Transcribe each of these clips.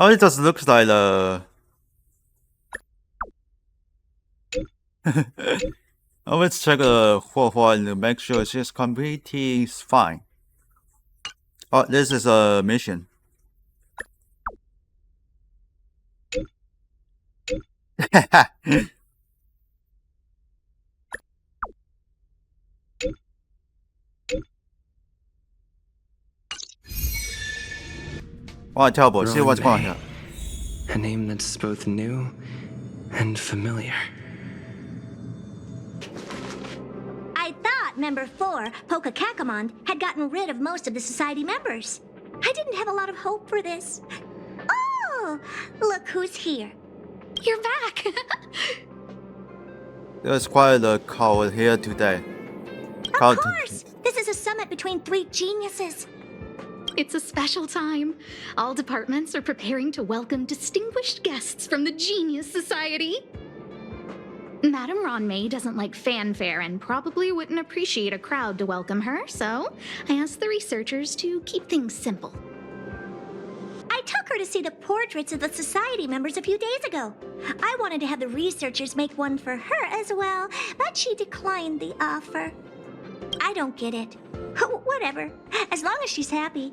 Oh, it just looks like Let's check Huo and make sure she's completely fine. Oh, this is a mission. Wow, terrible. See what's going on here. A name that's both new and familiar. I thought Member 4, Pokakakamon, had gotten rid of most of the society members. I didn't have a lot of hope for this. Oh, look who's here. You're back! There's quite a crowd here today. Of course! This is a summit between three geniuses. It's a special time. All departments are preparing to welcome distinguished guests from the Genius Society. Madame Ronmei doesn't like fanfare and probably wouldn't appreciate a crowd to welcome her, so I asked the researchers to keep things simple. I took her to see the portraits of the society members a few days ago. I wanted to have the researchers make one for her as well, but she declined the offer. I don't get it. Whatever, as long as she's happy.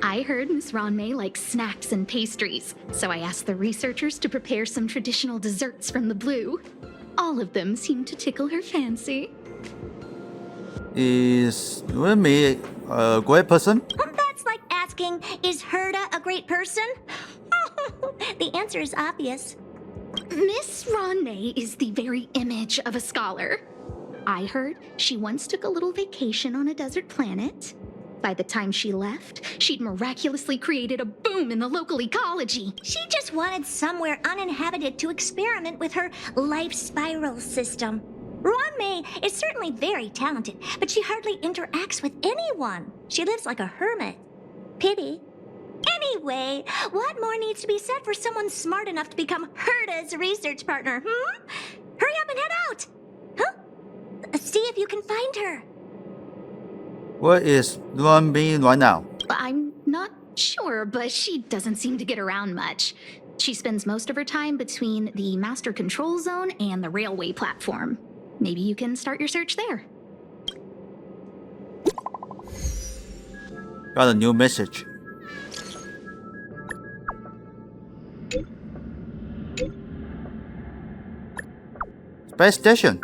I heard Miss Ronmei likes snacks and pastries, so I asked the researchers to prepare some traditional desserts from the blue. All of them seemed to tickle her fancy. Is Remy a great person? That's like asking, is Herda a great person? The answer is obvious. Miss Ronmei is the very image of a scholar. I heard she once took a little vacation on a desert planet. By the time she left, she'd miraculously created a boom in the local ecology. She just wanted somewhere uninhabited to experiment with her life spiral system. Ronmei is certainly very talented, but she hardly interacts with anyone. She lives like a hermit. Pity. Anyway, what more needs to be said for someone smart enough to become Herda's research partner, Hurry up and head out! See if you can find her. Where is Remy right now? I'm not sure, but she doesn't seem to get around much. She spends most of her time between the master control zone and the railway platform. Maybe you can start your search there. Got a new message. Space station.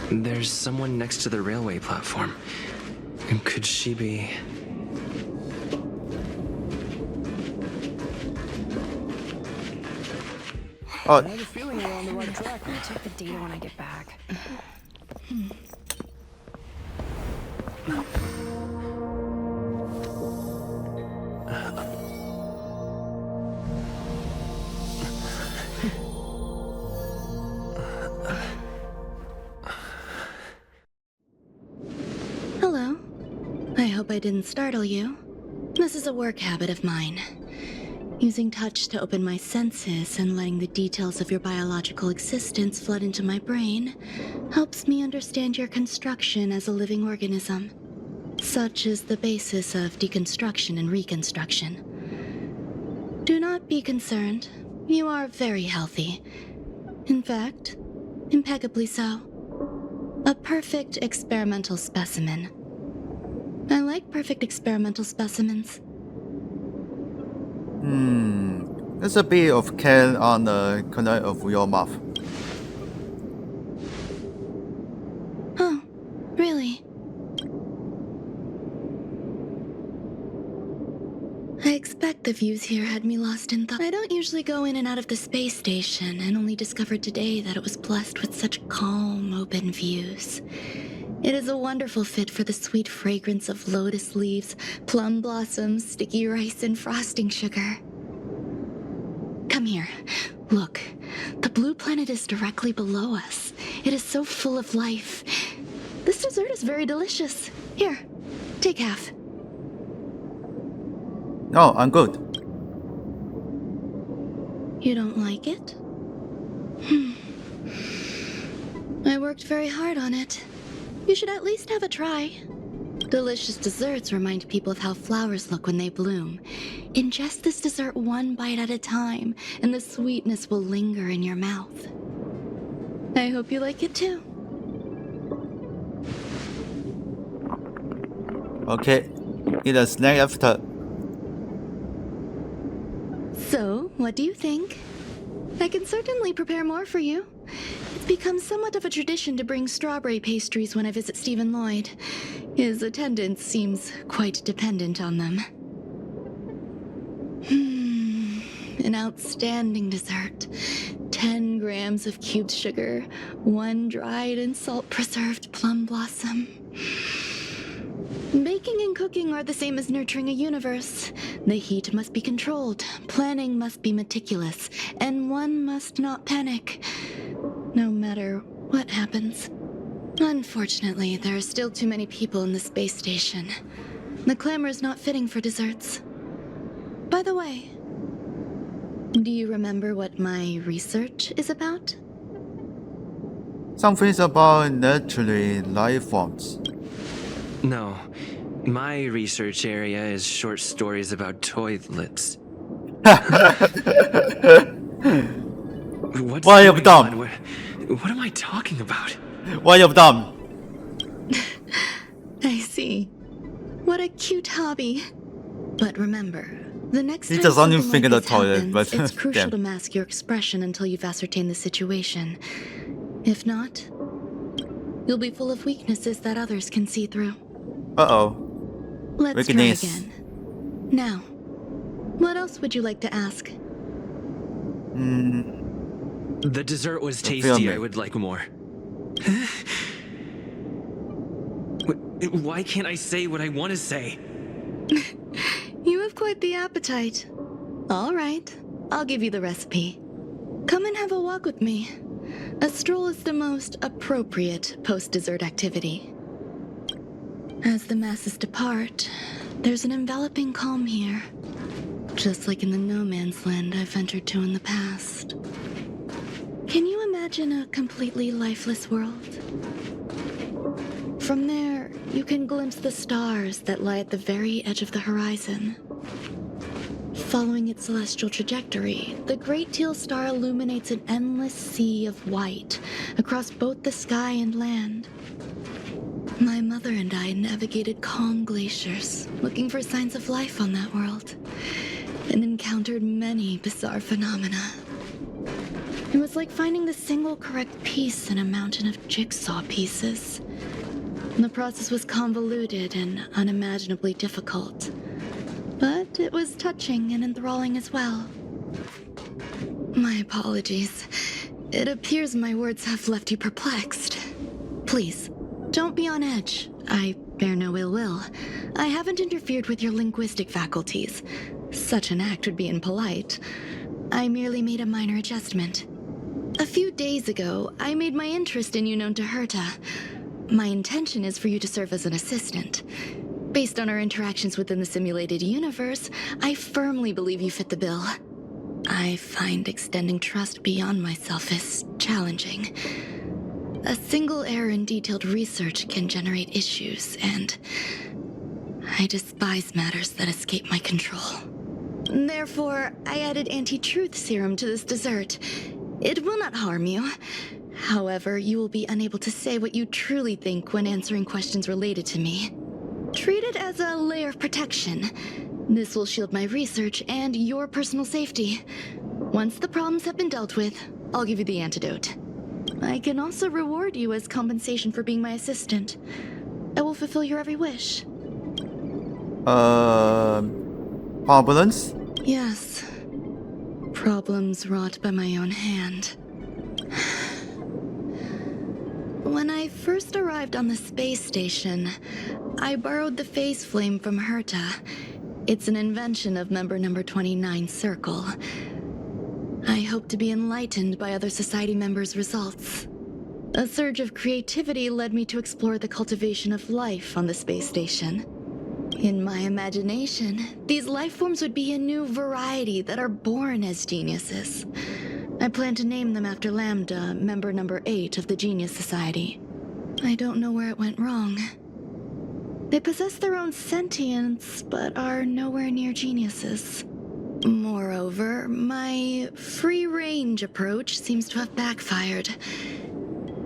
There's someone next to the railway platform. Could she be... Oh, I have a feeling we're on the right track. I'll check the data when I get back. Hello. I hope I didn't startle you. This is a work habit of mine. Using touch to open my senses and letting the details of your biological existence flood into my brain helps me understand your construction as a living organism. Such is the basis of deconstruction and reconstruction. Do not be concerned. You are very healthy. In fact, impeccably so. A perfect experimental specimen. I like perfect experimental specimens. There's a bit of can on the corner of your mouth. Oh, really? I expect the views here had me lost in thought. I don't usually go in and out of the space station, and only discovered today that it was blessed with such calm, open views. It is a wonderful fit for the sweet fragrance of lotus leaves, plum blossoms, sticky rice, and frosting sugar. Come here. Look. The blue planet is directly below us. It is so full of life. This dessert is very delicious. Here, take half. No, I'm good. You don't like it? I worked very hard on it. You should at least have a try. Delicious desserts remind people of how flowers look when they bloom. Ingest this dessert one bite at a time, and the sweetness will linger in your mouth. I hope you like it too. Okay, eat a snack after. So, what do you think? I can certainly prepare more for you. It's become somewhat of a tradition to bring strawberry pastries when I visit Stephen Lloyd. His attendance seems quite dependent on them. An outstanding dessert. 10 grams of cubed sugar, 1 dried and salt-preserved plum blossom. Baking and cooking are the same as nurturing a universe. The heat must be controlled, planning must be meticulous, and one must not panic, no matter what happens. Unfortunately, there are still too many people in the space station. The clamor is not fitting for desserts. By the way, do you remember what my research is about? Something's about naturally life forms. No. My research area is short stories about toilets. What's Why you going dumb? on? What am I talking about? Why you dumb? I see. What a cute hobby. But remember, the next He time just only something think like of the this toilet, happens, but it's crucial damn. to mask your expression until you've ascertained the situation. If not, you'll be full of weaknesses that others can see through. Uh-oh. Let's Weakness. try again. Now, what else would you like to ask? The dessert was Film tasty. it. I would like more. Why can't I say what I want to say? You have quite the appetite. All right, I'll give you the recipe. Come and have a walk with me. A stroll is the most appropriate post-dessert activity. As the masses depart, there's an enveloping calm here. Just like in the no man's land I've ventured to in the past. Can you imagine a completely lifeless world? From there, you can glimpse the stars that lie at the very edge of the horizon. Following its celestial trajectory, the Great Teal Star illuminates an endless sea of white across both the sky and land. My mother and I navigated calm glaciers, looking for signs of life on that world, and encountered many bizarre phenomena. It was like finding the single correct piece in a mountain of jigsaw pieces. The process was convoluted and unimaginably difficult, but it was touching and enthralling as well. My apologies. It appears my words have left you perplexed. Please, don't be on edge. I bear no ill will. I haven't interfered with your linguistic faculties. Such an act would be impolite. I merely made a minor adjustment. A few days ago, I made my interest in you known to Herta. My intention is for you to serve as an assistant. Based on our interactions within the simulated universe, I firmly believe you fit the bill. I find extending trust beyond myself is challenging. A single error in detailed research can generate issues, and I despise matters that escape my control. Therefore, I added anti-truth serum to this dessert. It will not harm you. However, you will be unable to say what you truly think when answering questions related to me. Treat it as a layer of protection. This will shield my research and your personal safety. Once the problems have been dealt with, I'll give you the antidote. I can also reward you as compensation for being my assistant. I will fulfill your every wish. Problems? Yes. Problems wrought by my own hand. When I first arrived on the space station, I borrowed the phase flame from Herta. It's an invention of member number 29 Circle. I hope to be enlightened by other society members' results. A surge of creativity led me to explore the cultivation of life on the space station. In my imagination, these life forms would be a new variety that are born as geniuses. I plan to name them after Lambda, member number 8 of the Genius Society. I don't know where it went wrong. They possess their own sentience, but are nowhere near geniuses. Moreover, my free-range approach seems to have backfired.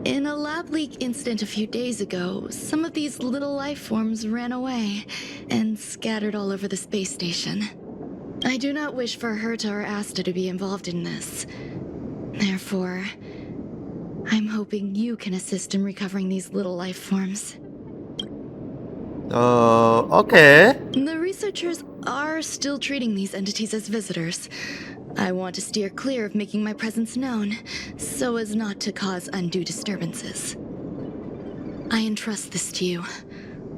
In a lab leak incident a few days ago, some of these little life forms ran away and scattered all over the space station. I do not wish for Herta or Asta to be involved in this. Therefore, I'm hoping you can assist in recovering these little life forms. Okay. The researchers are still treating these entities as visitors. I want to steer clear of making my presence known, so as not to cause undue disturbances. I entrust this to you.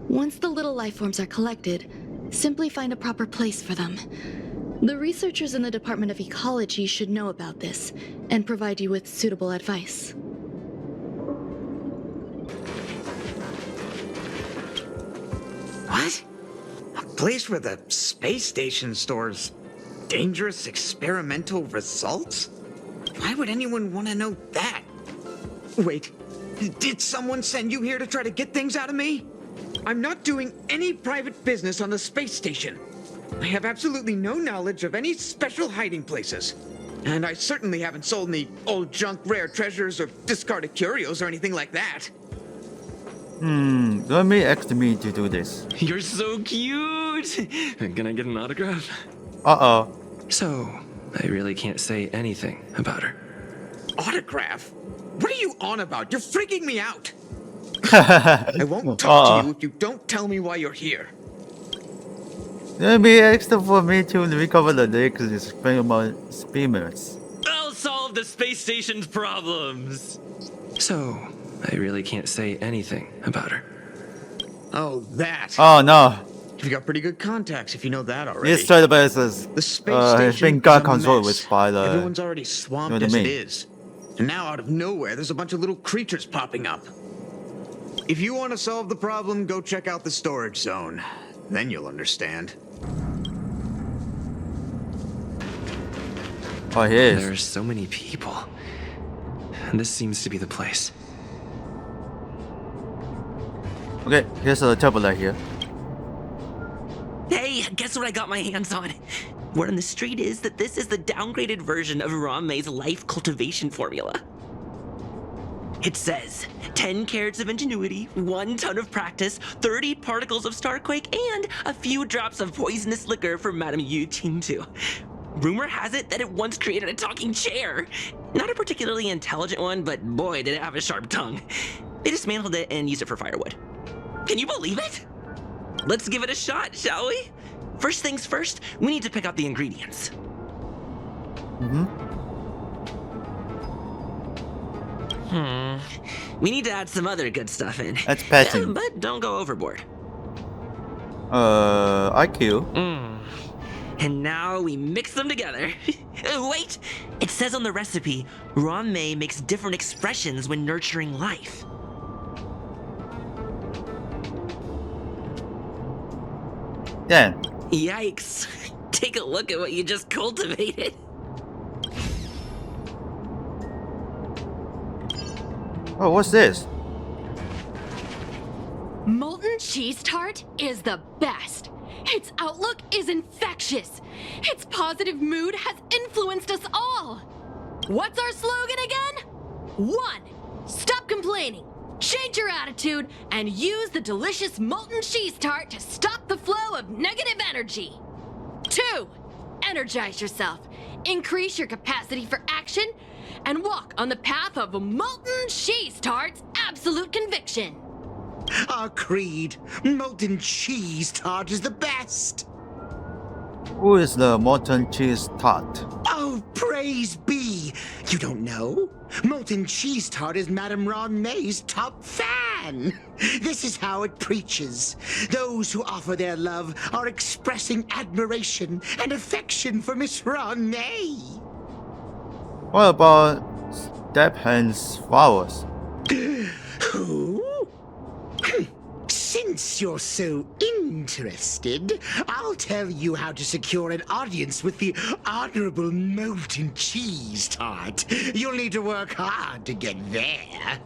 Once the little life forms are collected, simply find a proper place for them. The researchers in the Department of Ecology should know about this, and provide you with suitable advice. What? A place where the space station stores dangerous experimental results? Why would anyone want to know that? Wait, did someone send you here to try to get things out of me? I'm not doing any private business on the space station. I have absolutely no knowledge of any special hiding places. And I certainly haven't sold any old junk rare treasures or discarded curios or anything like that. Let me ask me to do this. You're so cute! Can I get an autograph? Uh-oh. So, I really can't say anything about her. Autograph? What are you on about? You're freaking me out. I won't talk to you if you don't tell me why you're here. Let me ask for me to recover the next experiments. I'll solve the space station's problems! So, I really can't say anything about her. Oh, that. Oh no. You've got pretty good contacts if you know that already. These databases The space has station been is got a controlled mess. with by the... Everyone's already swamped You know as what I it mean? is. And now out of nowhere, there's a bunch of little creatures popping up. If you want to solve the problem, go check out the storage zone. Then you'll understand. Oh, he is. There are so many people. And this seems to be the place. Okay, here's a tablet here. Hey, guess what I got my hands on? Word on the street is that this is the downgraded version of Ranmei's life cultivation formula. It says 10 carats of ingenuity, 1 ton of practice, 30 particles of starquake, and a few drops of poisonous liquor for Madame Yu Qingtu. Rumor has it that it once created a talking chair. Not a particularly intelligent one, but boy, did it have a sharp tongue. They dismantled it and used it for firewood. Can you believe it? Let's give it a shot, shall we? First things first, we need to pick out the ingredients. We need to add some other good stuff in. That's passing. But don't go overboard. IQ. And now we mix them together. Wait! It says on the recipe, Ranmei makes different expressions when nurturing life. Yeah. Yikes. Take a look at what you just cultivated. Oh, what's this? Molten cheese tart is the best. Its outlook is infectious. Its positive mood has influenced us all. What's our slogan again? 1. Stop complaining. Change your attitude and use the delicious molten cheese tart to stop the flow of negative energy. 2. Energize yourself, increase your capacity for action, and walk on the path of molten cheese tart's absolute conviction. Our creed, molten cheese tart is the best. Who is the molten cheese tart? Oh, praise be! You don't know? Molten cheese tart is Madame Ron May's top fan. This is how it preaches. Those who offer their love are expressing admiration and affection for Miss Ron May. What about Stephen's flowers? Who? Since you're so interested, I'll tell you how to secure an audience with the Honorable Molten Cheese Tart. You'll need to work hard to get there.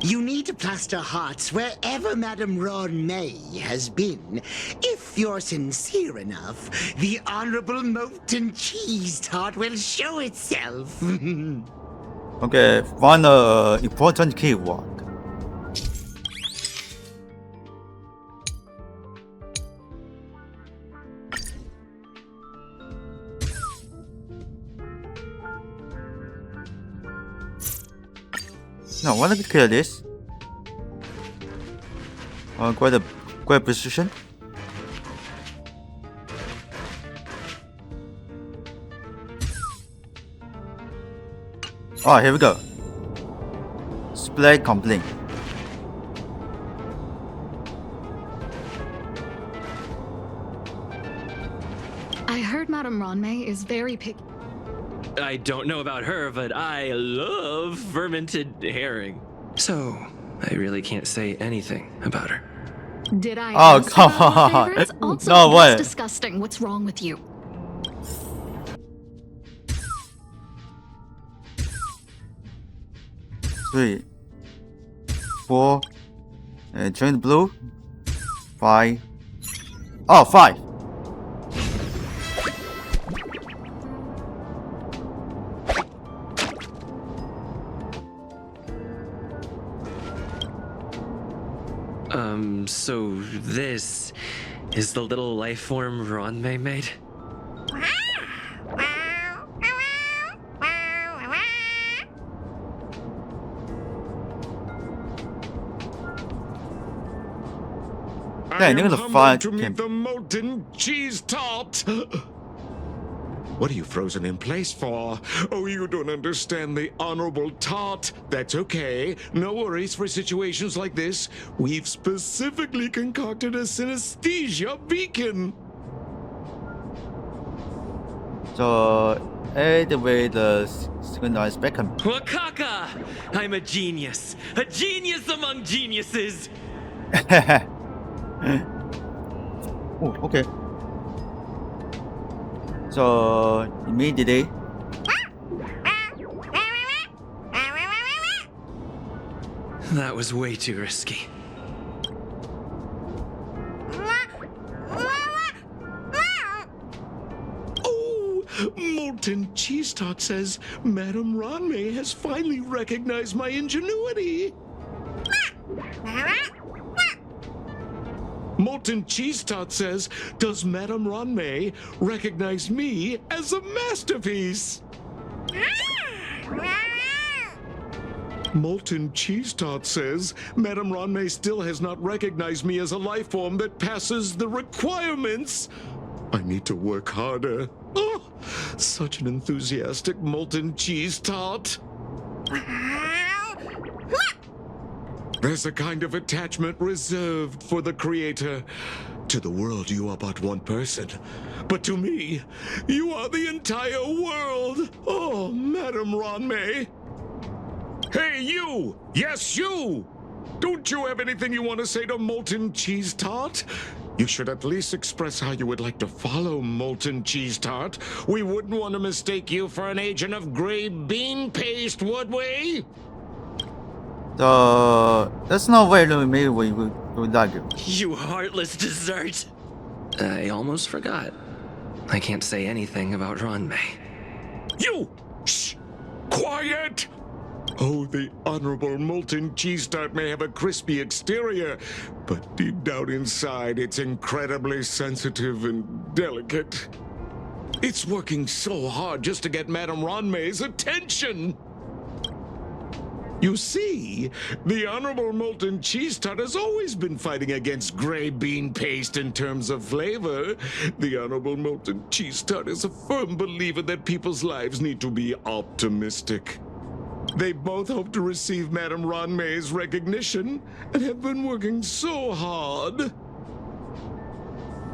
You need to plaster hearts wherever Madame Ron May has been. If you're sincere enough, the Honorable Molten Cheese Tart will show itself. Okay, find a important keyword. No, I want to clear this. Great position. Alright, here we go. Split complete. I heard Madame Ronmay is very picky. I don't know about her, but I love fermented herring. So, I really can't say anything about her. Did I Oh, ask come about her on. favorites? Also, No way. that's disgusting. What's wrong with you? Three, 4, and join the blue. 5. Oh, 5. So this is the little life form Ronmay made? I am humbled to meet the molten cheese tart. What are you frozen in place for? Oh, you don't understand the honorable tart. That's okay. No worries for situations like this. We've specifically concocted a synesthesia beacon. So, aid with the synchronized beacon. Wakaka! I'm a genius among geniuses. Oh, okay. So, immediately. That was way too risky. Oh, molten cheese tart says Madame Ronmay has finally recognized my ingenuity. Molten cheese tart says, does Madame Ronmay recognize me as a masterpiece? Molten cheese tart says, Madame Ronmay still has not recognized me as a life form that passes the requirements. I need to work harder. Oh, such an enthusiastic molten cheese tart. There's a kind of attachment reserved for the creator. To the world, you are but one person. But to me, you are the entire world. Oh, Madame Ronmay. Hey, you! Yes, you! Don't you have anything you want to say to Molten Cheese Tart? You should at least express how you would like to follow Molten Cheese Tart. We wouldn't want to mistake you for an agent of gray bean paste, would we? There's no way that maybe we would argue. You heartless dessert! I almost forgot. I can't say anything about Ronmay. You! Shh! Quiet! Oh, the honorable molten cheese tart may have a crispy exterior, but deep down inside, it's incredibly sensitive and delicate. It's working so hard just to get Madame Ronmay's attention. You see, the Honorable Molten Cheese Tart has always been fighting against gray bean paste in terms of flavor. The Honorable Molten Cheese Tart is a firm believer that people's lives need to be optimistic. They both hope to receive Madame Ronmay's recognition and have been working so hard.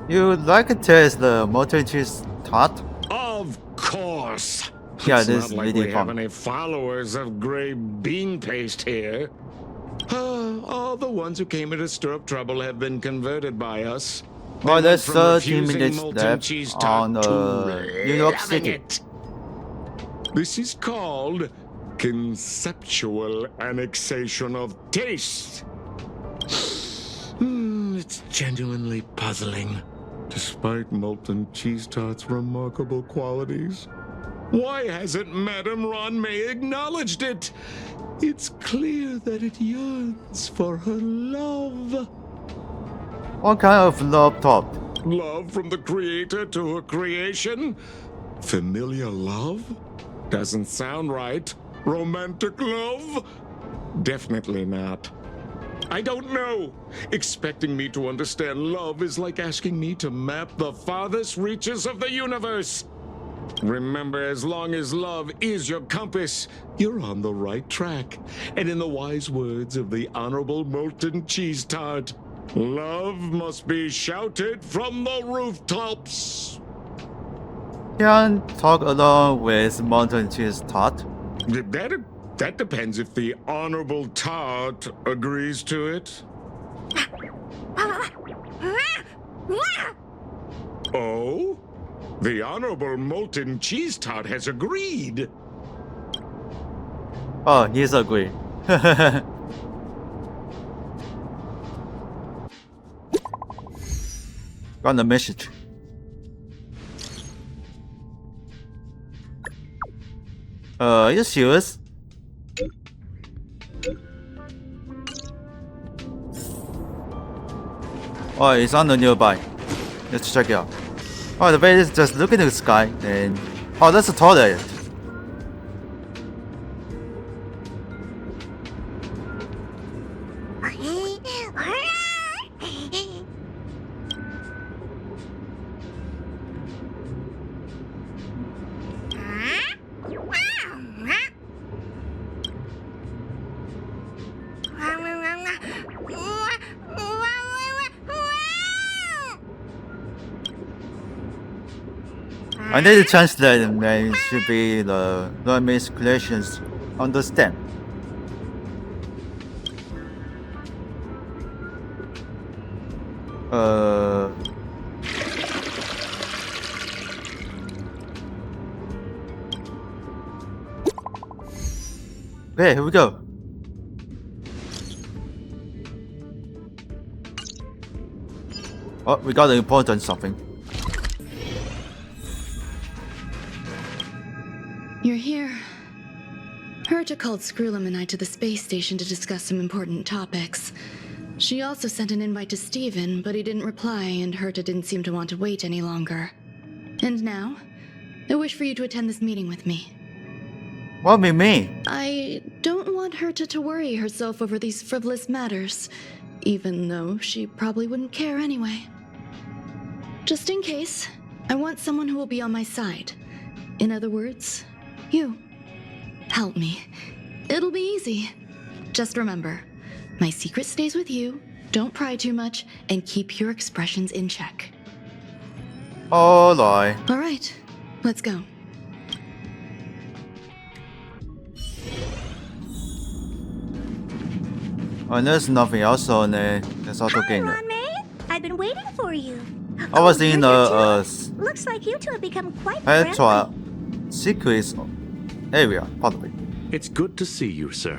You like to taste the molten cheese tart? Of course. Yeah, It's this not is like really we have fun. any followers of gray bean paste here. All the ones who came here to stir up trouble have been converted by us. They Well, went there's from 13 refusing minutes molten left cheese tart on to New York loving City. it. This is called conceptual annexation of taste. It's genuinely puzzling. Despite Molten Cheese Tart's remarkable qualities, why hasn't Madame Ronmay acknowledged it? It's clear that it yearns for her love. What kind of love tart? Love from the creator to her creation? Familiar love? Doesn't sound right. Romantic love? Definitely not. I don't know. Expecting me to understand love is like asking me to map the farthest reaches of the universe. Remember, as long as love is your compass, you're on the right track. And in the wise words of the Honorable Molten Cheese Tart, love must be shouted from the rooftops. Can talk along with molten cheese tart? That depends if the Honorable Tart agrees to it. Oh? The Honorable Molten Cheese Tart has agreed. Oh, he's agree. Got the message. Are you serious? Oh, it's on the nearby. Let's check it out. Oh, the way is just look at the sky and oh, that's a toilet. I need to translate and it should be the Vietnamese creations understand. Okay, here we go. Oh, we got an important something. You're here. Herta called Screwlum and I to the space station to discuss some important topics. She also sent an invite to Steven, but he didn't reply, and Herta didn't seem to want to wait any longer. And now, I wish for you to attend this meeting with me. What do you mean? I don't want Herta to worry herself over these frivolous matters, even though she probably wouldn't care anyway. Just in case, I want someone who will be on my side. In other words, you. Help me. It'll be easy. Just remember, my secret stays with you, don't pry too much, and keep your expressions in check. Alright. Alright, let's go. Oh, there's nothing else on there. There's auto Hi, game. Ron May. I've been waiting for you. I was in the the Looks like you two have become quite friendly. Petra secrets area, probably. It's good to see you, sir.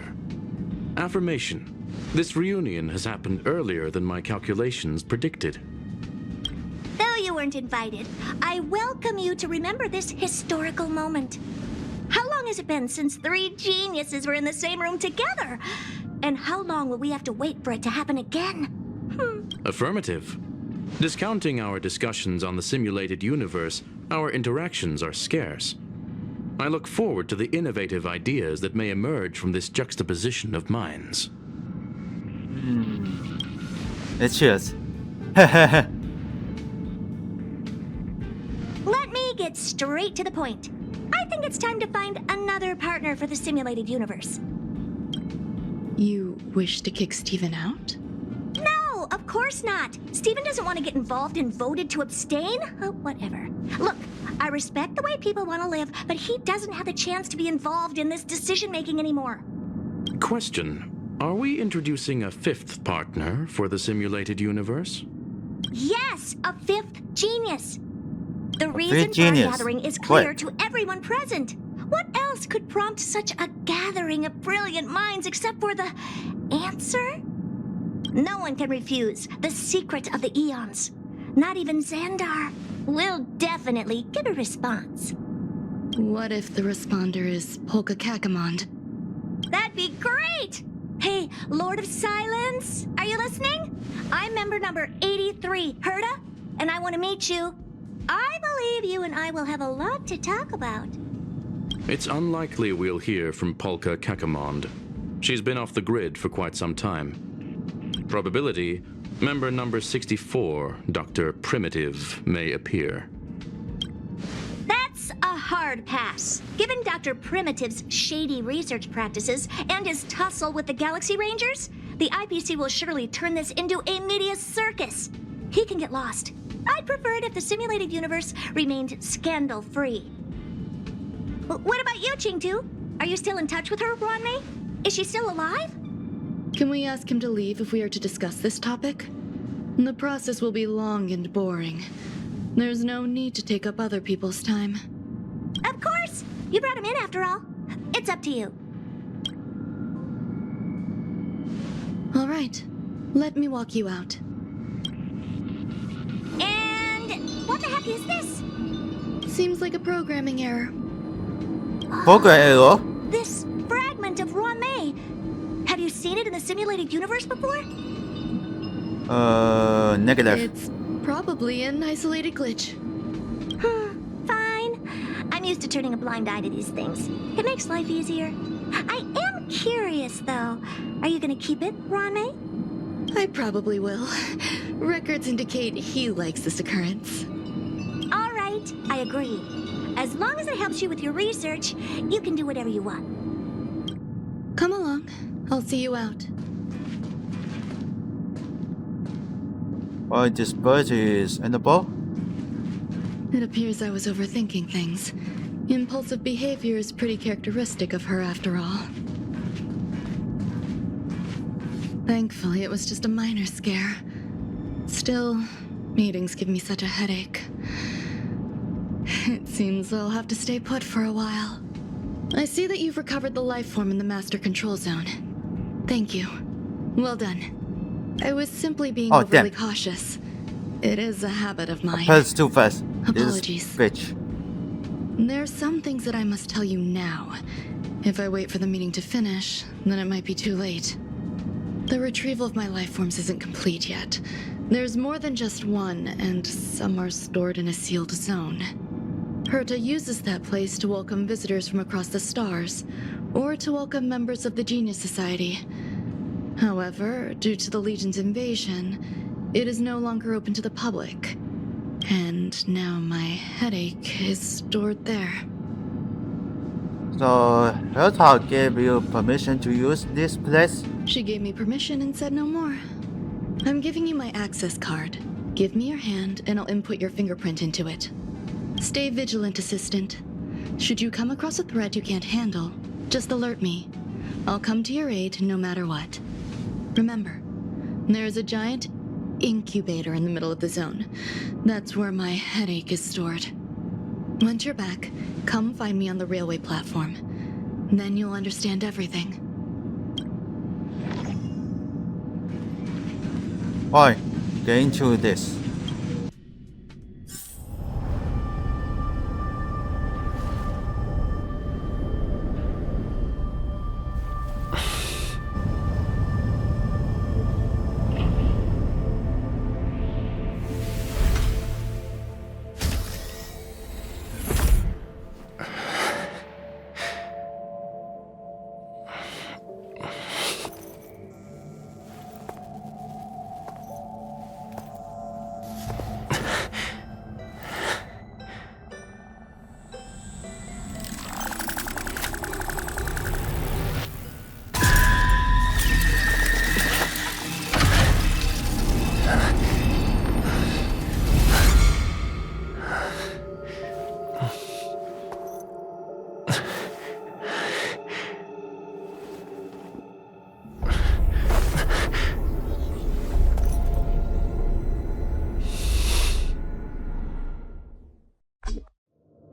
Affirmation. This reunion has happened earlier than my calculations predicted. Though you weren't invited, I welcome you to remember this historical moment. How long has it been since 3 geniuses were in the same room together? And how long will we have to wait for it to happen again? Affirmative. Discounting our discussions on the simulated universe, our interactions are scarce. I look forward to the innovative ideas that may emerge from this juxtaposition of minds. Cheers. Let me get straight to the point. I think it's time to find another partner for the simulated universe. You wish to kick Steven out? No, of course not. Steven doesn't want to get involved and voted to abstain. Oh, whatever. Look, I respect the way people want to live, but he doesn't have the chance to be involved in this decision-making anymore. Question. Are we introducing a fifth partner for the simulated universe? Yes, a fifth genius. The reason fifth for genius. our gathering is clear What? to everyone present. What else could prompt such a gathering of brilliant minds except for the answer? No one can refuse the secret of the eons. Not even Xandar. We'll definitely get a response. What if the responder is Polka Kakamond? That'd be great! Hey, Lord of Silence, are you listening? I'm member number 83, Herta, and I want to meet you. I believe you and I will have a lot to talk about. It's unlikely we'll hear from Polka Kakamond. She's been off the grid for quite some time. Probability, member number 64, Dr. Primitive, may appear. That's a hard pass. Given Dr. Primitive's shady research practices and his tussle with the Galaxy Rangers, the IPC will surely turn this into a media circus. He can get lost. I'd prefer it if the simulated universe remained scandal-free. What about you, Chingtu? Are you still in touch with her, Ronmei? Is she still alive? Can we ask him to leave if we are to discuss this topic? The process will be long and boring. There's no need to take up other people's time. Of course! You brought him in after all. It's up to you. All right. Let me walk you out. And what the heck is this? Seems like a programming error. Program error? This fragment of Ronmei. Have you seen it in the simulated universe before? Negative. It's probably an isolated glitch. Fine. I'm used to turning a blind eye to these things. It makes life easier. I am curious, though. Are you gonna keep it, Ronmei? I probably will. Records indicate he likes this occurrence. All right, I agree. As long as it helps you with your research, you can do whatever you want. Come along. I'll see you out. Why this bird is edible? It appears I was overthinking things. Impulsive behavior is pretty characteristic of her after all. Thankfully, it was just a minor scare. Still, meetings give me such a headache. It seems I'll have to stay put for a while. I see that you've recovered the life form in the master control zone. Thank you. Well done. I was simply being overly cautious. It is a habit of mine. That's too fast. Apologies. Bitch. There's some things that I must tell you now. If I wait for the meeting to finish, then it might be too late. The retrieval of my life forms isn't complete yet. There's more than just one, and some are stored in a sealed zone. Herta uses that place to welcome visitors from across the stars, or to welcome members of the Genius Society. However, due to the Legion's invasion, it is no longer open to the public. And now my headache is stored there. So, Herta gave you permission to use this place? She gave me permission and said no more. I'm giving you my access card. Give me your hand and I'll input your fingerprint into it. Stay vigilant, Assistant. Should you come across a threat you can't handle, just alert me. I'll come to your aid no matter what. Remember, there is a giant incubator in the middle of the zone. That's where my headache is stored. Once you're back, come find me on the railway platform. Then you'll understand everything. Why? Get into this.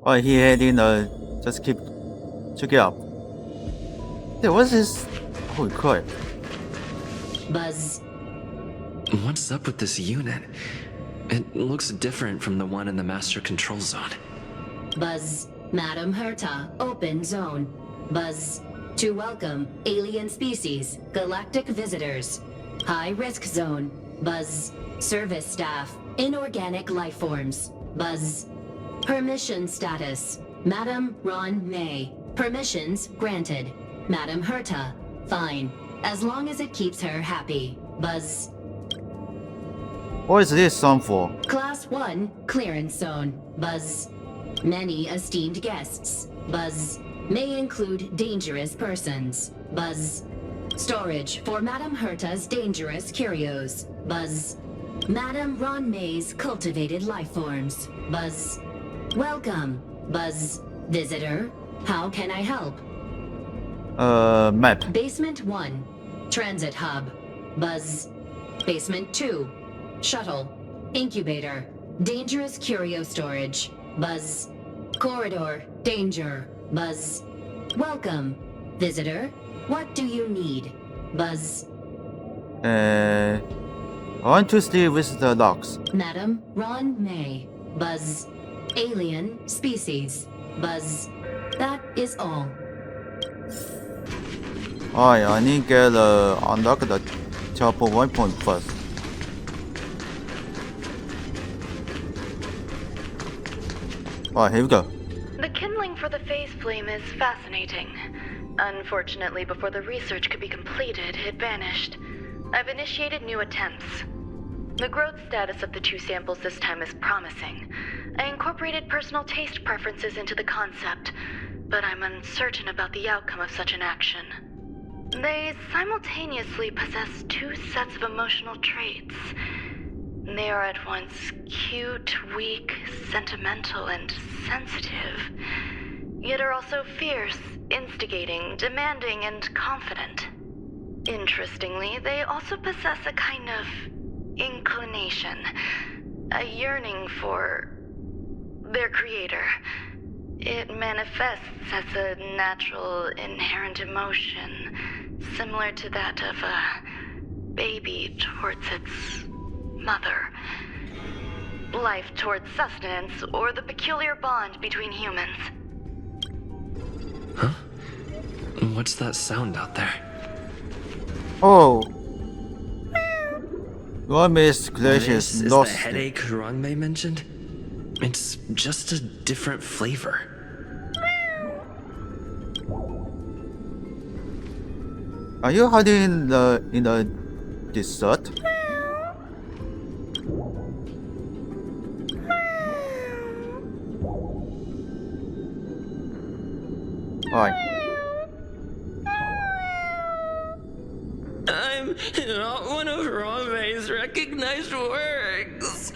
Oh, he heading just keep check it out. Hey, what's this? Holy crap. Buzz. What's up with this unit? It looks different from the one in the master control zone. Buzz. Madam Herta, open zone. Buzz. To welcome alien species, galactic visitors. High risk zone. Buzz. Service staff, inorganic life forms. Buzz. Permission status. Madam Ron May. Permissions granted. Madam Herta. Fine. As long as it keeps her happy. Buzz. What is this song for? Class 1 clearance zone. Buzz. Many esteemed guests. Buzz. May include dangerous persons. Buzz. Storage for Madam Herta's dangerous curios. Buzz. Madam Ron May's cultivated life forms. Buzz. Welcome. Buzz. Visitor. How can I help? Map. Basement 1. Transit hub. Buzz. Basement 2. Shuttle. Incubator. Dangerous curio storage. Buzz. Corridor. Danger. Buzz. Welcome. Visitor. What do you need? Buzz. I want to stay with the logs. Madam Ron May. Buzz. Alien species. Buzz. That is all. Alright, I need to get unlock the teleport waypoint first. Alright, here we go. The kindling for the phase flame is fascinating. Unfortunately, before the research could be completed, it vanished. I've initiated new attempts. The growth status of the two samples this time is promising. I incorporated personal taste preferences into the concept, but I'm uncertain about the outcome of such an action. They simultaneously possess two sets of emotional traits. They are at once cute, weak, sentimental, and sensitive, yet are also fierce, instigating, demanding, and confident. Interestingly, they also possess a kind of inclination, a yearning for their creator. It manifests as a natural, inherent emotion, similar to that of a baby towards its mother. Life towards sustenance, or the peculiar bond between humans. Huh? What's that sound out there? Oh. Gourmet's glaciers This is lost. the headache Rongmei mentioned? It's just a different flavor. Are you hiding in the desert? Alright. I'm not one of Rongmei's recognized works.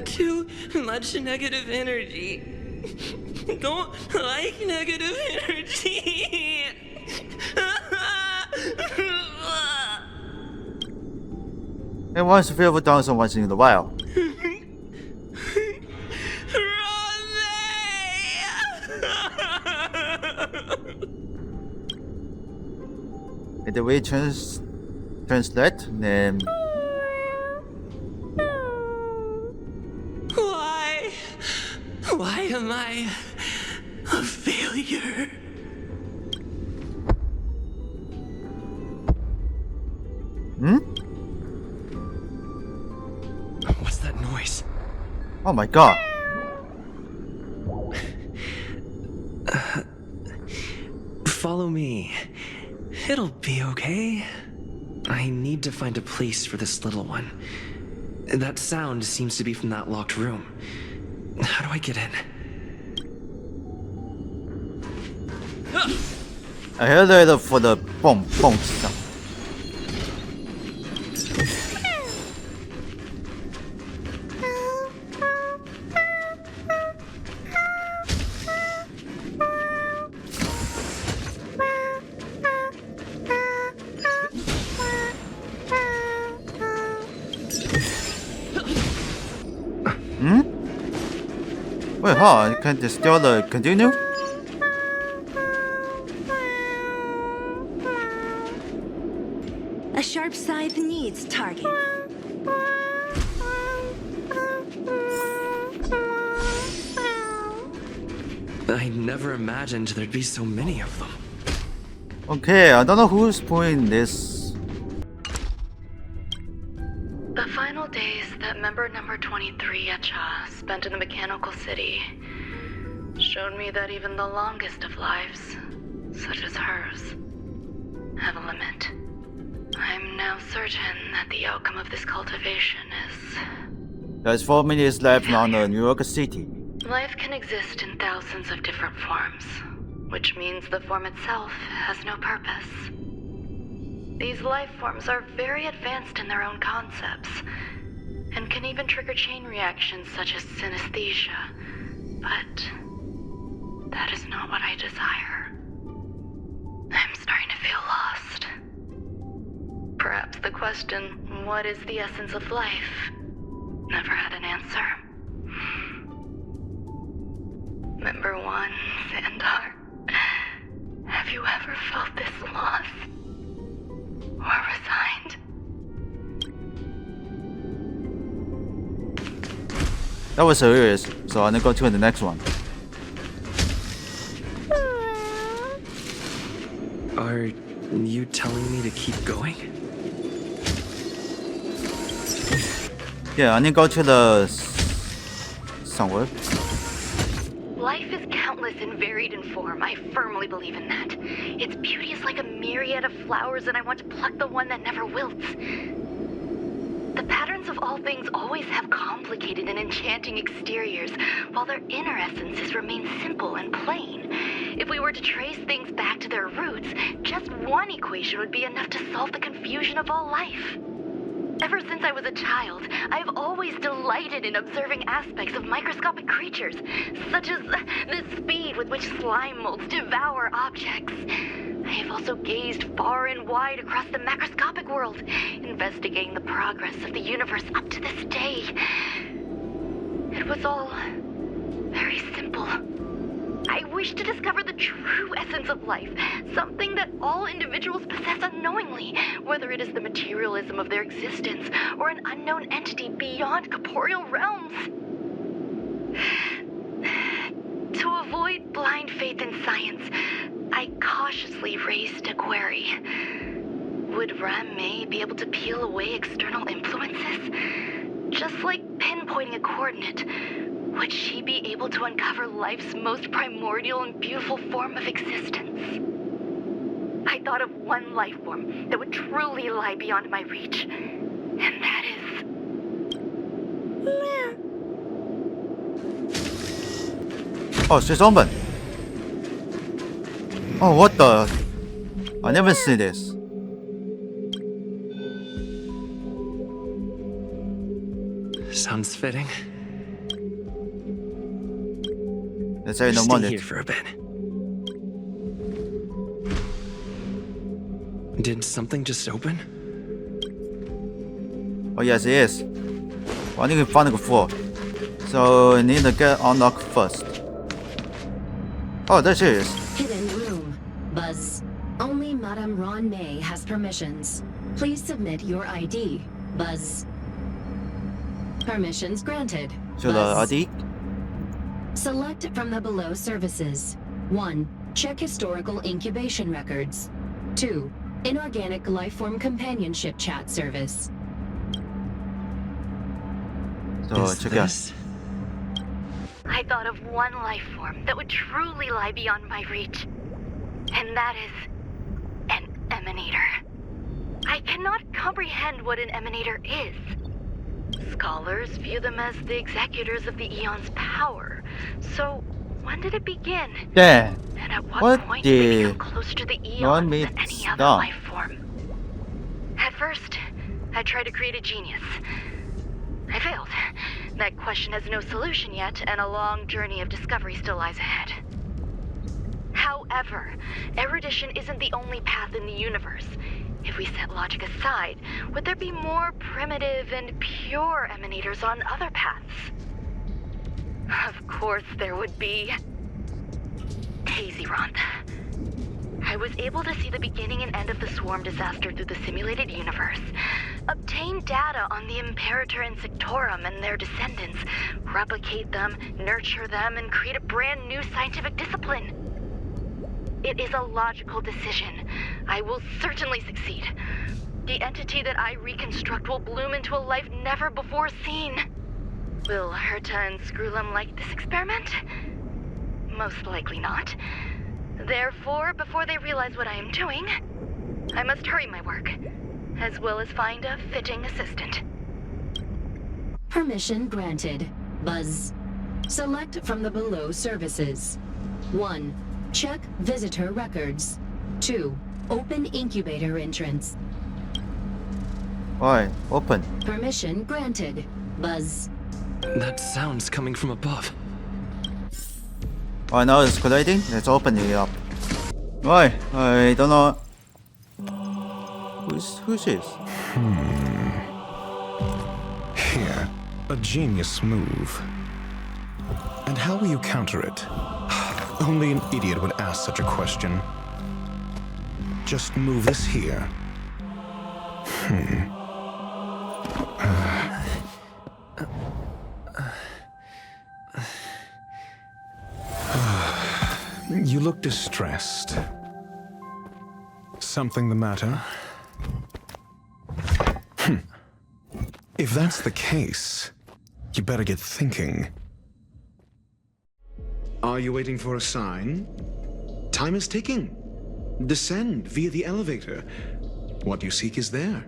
Too much negative energy. Don't like negative energy. It wants to feel down so once in a while. The way translate then Why am I a failure? What's that noise? Oh my god. Follow me. It'll be okay. I need to find a place for this little one. That sound seems to be from that locked room. How do I get in? I heard it for the boom boom sound. the hell? You can't still continue? A sharp scythe needs target. I never imagined there'd be so many of them. Okay, I don't know who's playing this. The final days that member number 23 Yacha spent in the mechanical city showed me that even the longest of lives, such as hers, have a limit. I'm now certain that the outcome of this cultivation is... There's 4 minutes left on New York City. Life can exist in thousands of different forms, which means the form itself has no purpose. These life forms are very advanced in their own concepts, and can even trigger chain reactions such as synesthesia, but that is not what I desire. I'm starting to feel lost. Perhaps the question, what is the essence of life, never had an answer. Member 1, Xandar, have you ever felt this lost? Or resigned? That was hilarious, so I'm gonna go to the next one. Are you telling me to keep going? Yeah, I'm gonna go to the... somewhere. Life is countless and varied in form. I firmly believe in that. Its beauty is like a myriad of flowers, and I want to pluck the one that never wilts. The patterns of all things always have complicated and enchanting exteriors, while their inner essences remain simple and plain. If we were to trace things back to their roots, just one equation would be enough to solve the confusion of all life. Ever since I was a child, I've always delighted in observing aspects of microscopic creatures, such as the speed with which slime molds devour objects. I have also gazed far and wide across the macroscopic world, investigating the progress of the universe up to this day. It was all very simple. I wish to discover the true essence of life, something that all individuals possess unknowingly, whether it is the materialism of their existence or an unknown entity beyond corporeal realms. To avoid blind faith in science, I cautiously raised a query. Would Ran-Mei be able to peel away external influences? Just like pinpointing a coordinate, would she be able to uncover life's most primordial and beautiful form of existence? I thought of one life form that would truly lie beyond my reach, and that is... Oh, she's open. Oh, what the? I never see this. Sounds fitting. Let's say no Stay money. here for a bit. Did something just open? Oh yes, it is. Well, I need to find the floor. So I need to get unlocked first. Oh, there she is. Hidden room. Buzz. Only Madame Ran-Mei has permissions. Please submit your ID. Buzz. Permissions granted. So the ID? Select from the below services. 1. Check historical incubation records. 2. Inorganic lifeform companionship chat service. So check out. I thought of one life form that would truly lie beyond my reach, and that is an emanator. I cannot comprehend what an emanator is. Scholars view them as the executors of the Eon's power. So, when did it begin? Yeah. And at what point did it become closer to the Eon me than any other stop. life form? At first, I tried to create a genius. I failed. That question has no solution yet, and a long journey of discovery still lies ahead. However, erudition isn't the only path in the universe. If we set logic aside, would there be more primitive and pure emanators on other paths? Of course there would be. Hazy Ron. I was able to see the beginning and end of the swarm disaster through the simulated universe, obtain data on the Imperator and Sectorum and their descendants, replicate them, nurture them, and create a brand new scientific discipline. It is a logical decision. I will certainly succeed. The entity that I reconstruct will bloom into a life never before seen. Will Herta and Screwlum like this experiment? Most likely not. Therefore, before they realize what I am doing, I must hurry my work, as well as find a fitting assistant. Permission granted. Buzz. Select from the below services. 1. Check visitor records. 2. Open incubator entrance. Why? Open. Permission granted. Buzz. That sound's coming from above. Oh, now it's colliding? Let's open it up. Why? I don't know. Who's this? Here, a genius move. And how will you counter it? Only an idiot would ask such a question. Just move this here. You look distressed. Something the matter? If that's the case, you better get thinking. Are you waiting for a sign? Time is ticking. Descend via the elevator. What you seek is there.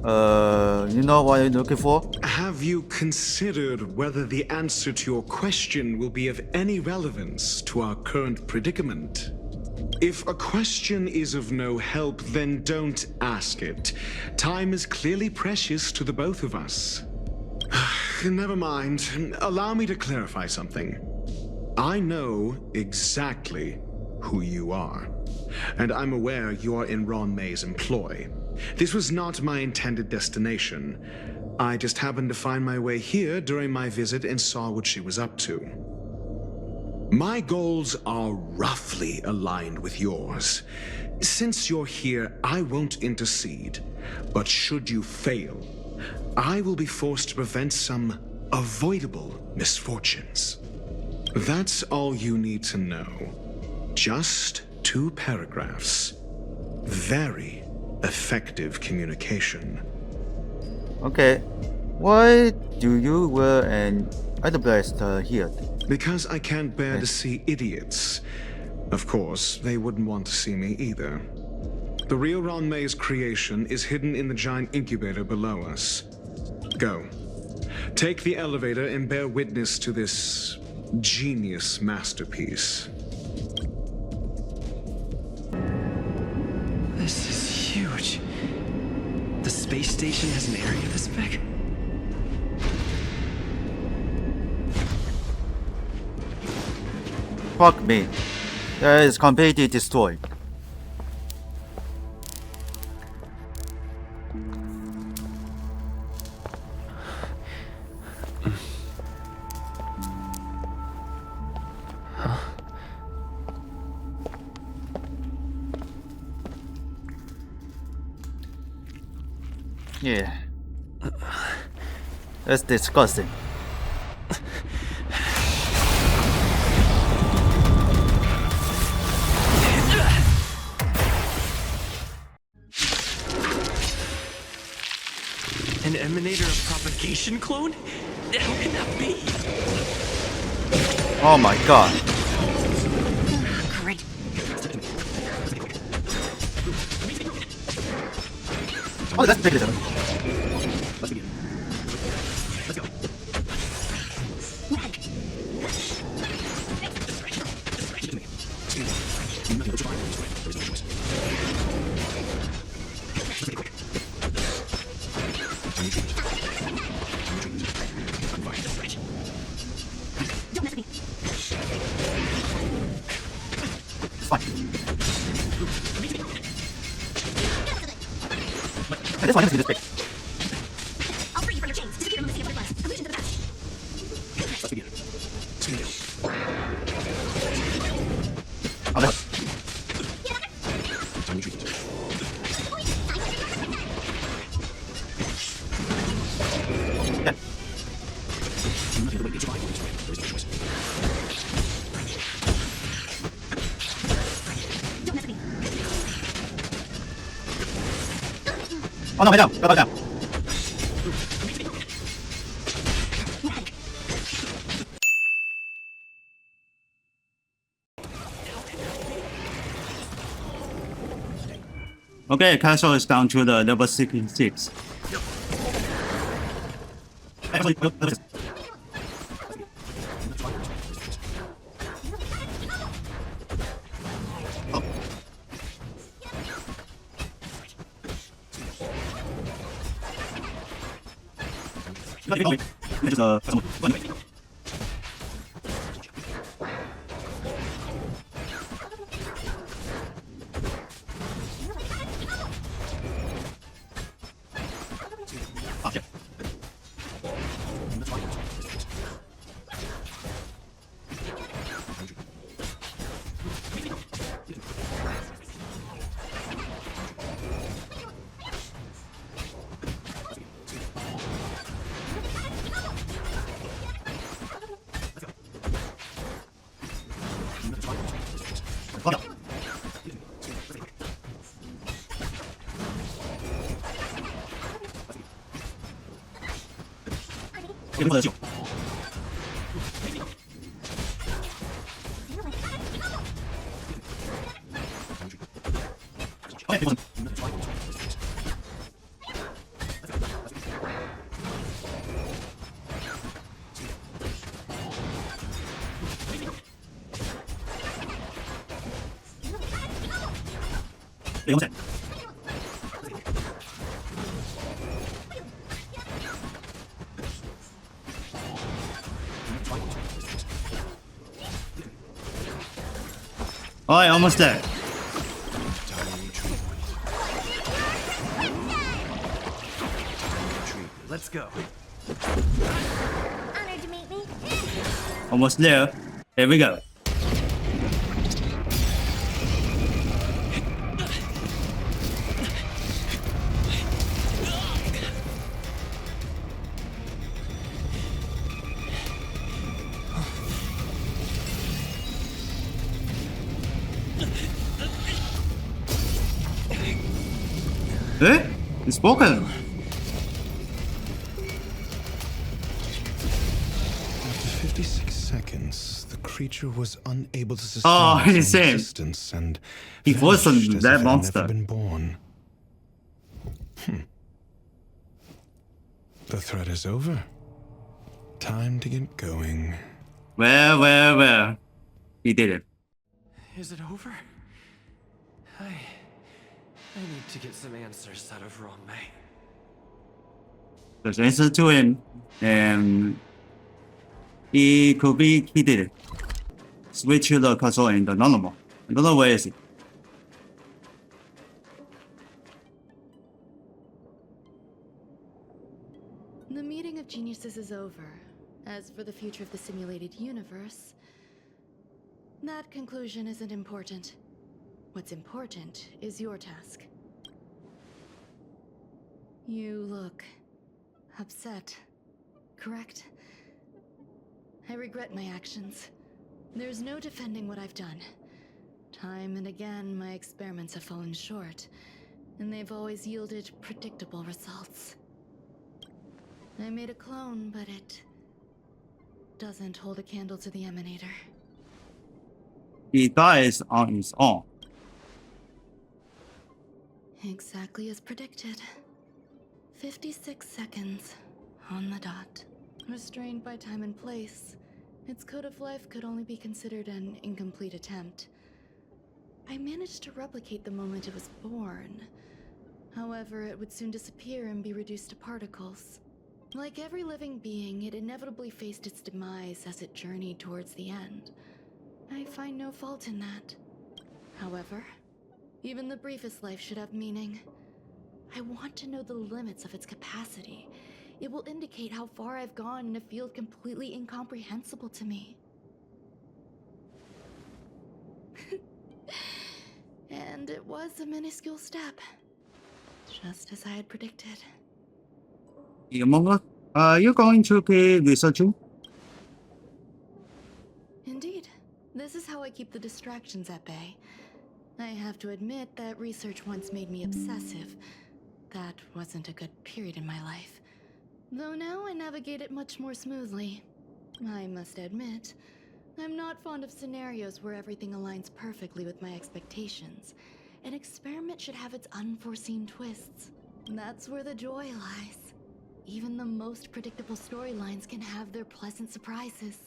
You know what you're looking for? Have you considered whether the answer to your question will be of any relevance to our current predicament? If a question is of no help, then don't ask it. Time is clearly precious to the both of us. Never mind. Allow me to clarify something. I know exactly who you are, and I'm aware you are in Ron May's employ. This was not my intended destination. I just happened to find my way here during my visit and saw what she was up to. My goals are roughly aligned with yours. Since you're here, I won't intercede. But should you fail, I will be forced to prevent some avoidable misfortunes. That's all you need to know. Just 2 paragraphs. Very effective communication. Okay. Why do you wear an eyeblaster here? Because I can't bear to see idiots. Of course, they wouldn't want to see me either. The real Ron May's creation is hidden in the giant incubator below us. Go. Take the elevator and bear witness to this genius masterpiece. This is huge. The space station has an area this big? Fuck me. That is completely destroyed. Yeah. That's disgusting. An emanator of propagation clone? How can that be? Oh my god. Great. Oh, that's bigger than. Let's begin. Let's go. This one has to be this big. I'll free you from your chains. Disappear from the sea of butterflies. Illusion to the past. Let's begin. 往哪回讲？不要讲。Okay, castle is down to the level 66. Alright, almost there. Let's go. Honored to meet me. Almost there. Here we go. Eh? It's broken. After 56 seconds, the creature was unable to sustain Oh, its insane. own existence and He wasn't vanished as that if it had monster. never been born. The threat is over. Time to get going. Well. He did it. Is it over? I need to get some answers out of Ronmei. There's answer to him, and he did it. Switch to the castle and the normal. I don't know where is it. The meeting of geniuses is over. As for the future of the simulated universe, that conclusion isn't important. What's important is your task. You look upset, correct? I regret my actions. There's no defending what I've done. Time and again, my experiments have fallen short, and they've always yielded predictable results. I made a clone, but it doesn't hold a candle to the Emanator. He dies on his own. Exactly as predicted. 56 seconds on the dot. Restrained by time and place, its code of life could only be considered an incomplete attempt. I managed to replicate the moment it was born. However, it would soon disappear and be reduced to particles. Like every living being, it inevitably faced its demise as it journeyed towards the end. I find no fault in that. However, even the briefest life should have meaning. I want to know the limits of its capacity. It will indicate how far I've gone in a field completely incomprehensible to me. And it was a minuscule step. Just as I had predicted. Among Us, are you going to be researching? Indeed. This is how I keep the distractions at bay. I have to admit that research once made me obsessive, That wasn't a good period in my life. Though now I navigate it much more smoothly. I must admit, I'm not fond of scenarios where everything aligns perfectly with my expectations. An experiment should have its unforeseen twists. That's where the joy lies. Even the most predictable storylines can have their pleasant surprises.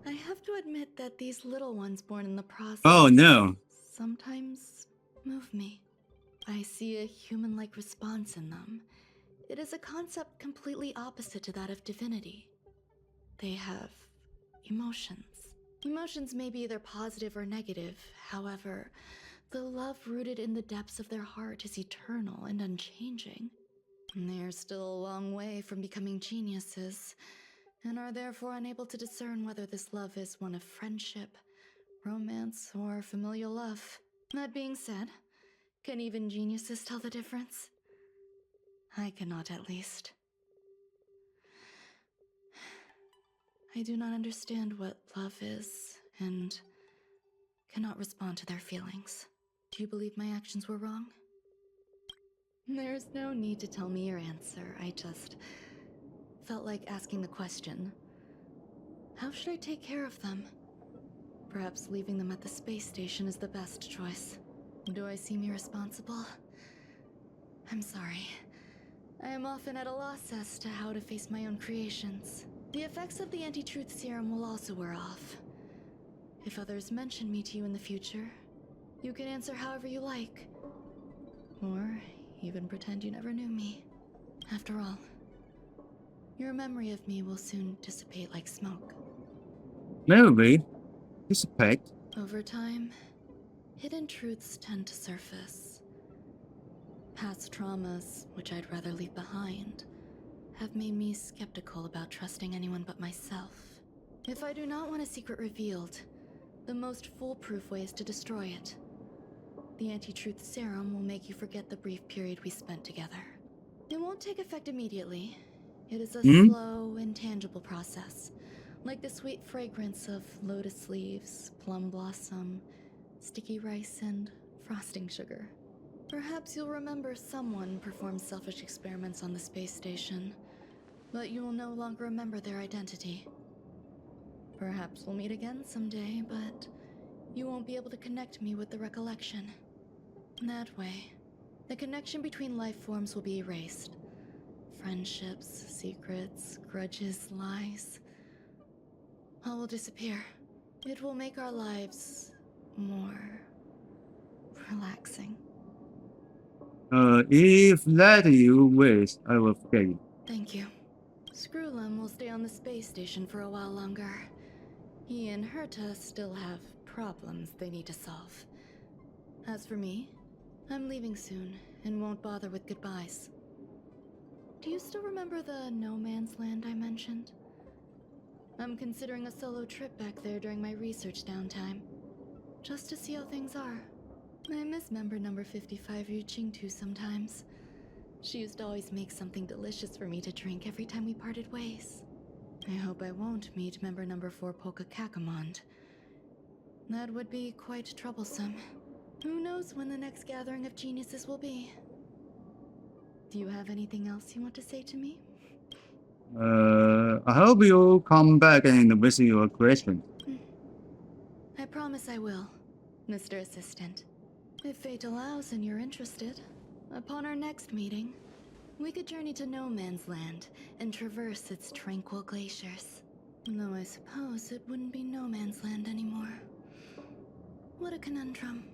I have to admit that these little ones born in the process Oh no. sometimes move me. I see a human-like response in them. It is a concept completely opposite to that of divinity. They have emotions. Emotions may be either positive or negative. However, the love rooted in the depths of their heart is eternal and unchanging. They are still a long way from becoming geniuses, and are therefore unable to discern whether this love is one of friendship, romance, or familial love. That being said, can even geniuses tell the difference? I cannot, at least. I do not understand what love is, and cannot respond to their feelings. Do you believe my actions were wrong? There's no need to tell me your answer. I just felt like asking the question. How should I take care of them? Perhaps leaving them at the space station is the best choice. Do I seem irresponsible? I'm sorry. I am often at a loss as to how to face my own creations. The effects of the anti-truth serum will also wear off. If others mention me to you in the future, you can answer however you like. Or even pretend you never knew me. After all, your memory of me will soon dissipate like smoke. Maybe. Dissipate. Over time, hidden truths tend to surface. Past traumas, which I'd rather leave behind, have made me skeptical about trusting anyone but myself. If I do not want a secret revealed, the most foolproof way is to destroy it. The anti-truth serum will make you forget the brief period we spent together. It won't take effect immediately. It is a slow, intangible process, like the sweet fragrance of lotus leaves, plum blossom, sticky rice, and frosting sugar. Perhaps you'll remember someone performed selfish experiments on the space station, but you will no longer remember their identity. Perhaps we'll meet again someday, but you won't be able to connect me with the recollection. That way, the connection between life forms will be erased. Friendships, secrets, grudges, lies, all will disappear. It will make our lives more relaxing. If that you wish, I will forget you. Thank you. Screwlum will stay on the space station for a while longer. He and Herta still have problems they need to solve. As for me, I'm leaving soon and won't bother with goodbyes. Do you still remember the no man's land I mentioned? I'm considering a solo trip back there during my research downtime, just to see how things are. I miss member number 55 Yu Qingtu sometimes. She used to always make something delicious for me to drink every time we parted ways. I hope I won't meet member number 4 Polka Kakamond. That would be quite troublesome. Who knows when the next gathering of geniuses will be? Do you have anything else you want to say to me? I hope you come back and visit your creation. I promise I will, Mr. Assistant. If fate allows and you're interested, upon our next meeting, we could journey to No Man's Land and traverse its tranquil glaciers. Though I suppose it wouldn't be No Man's Land anymore. What a conundrum.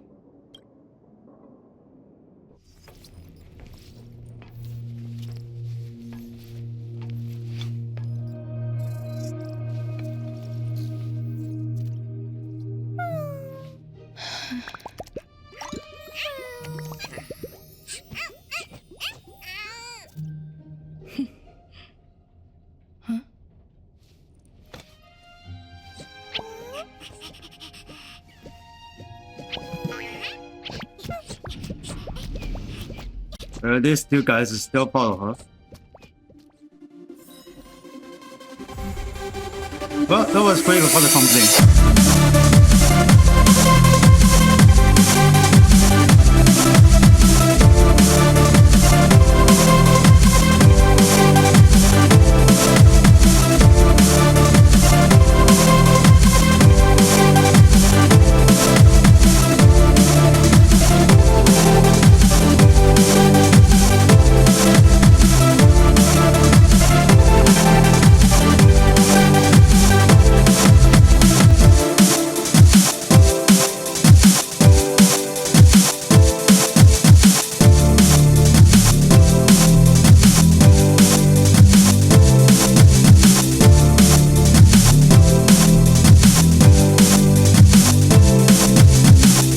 These two guys still follow her. Well, that was great for the company.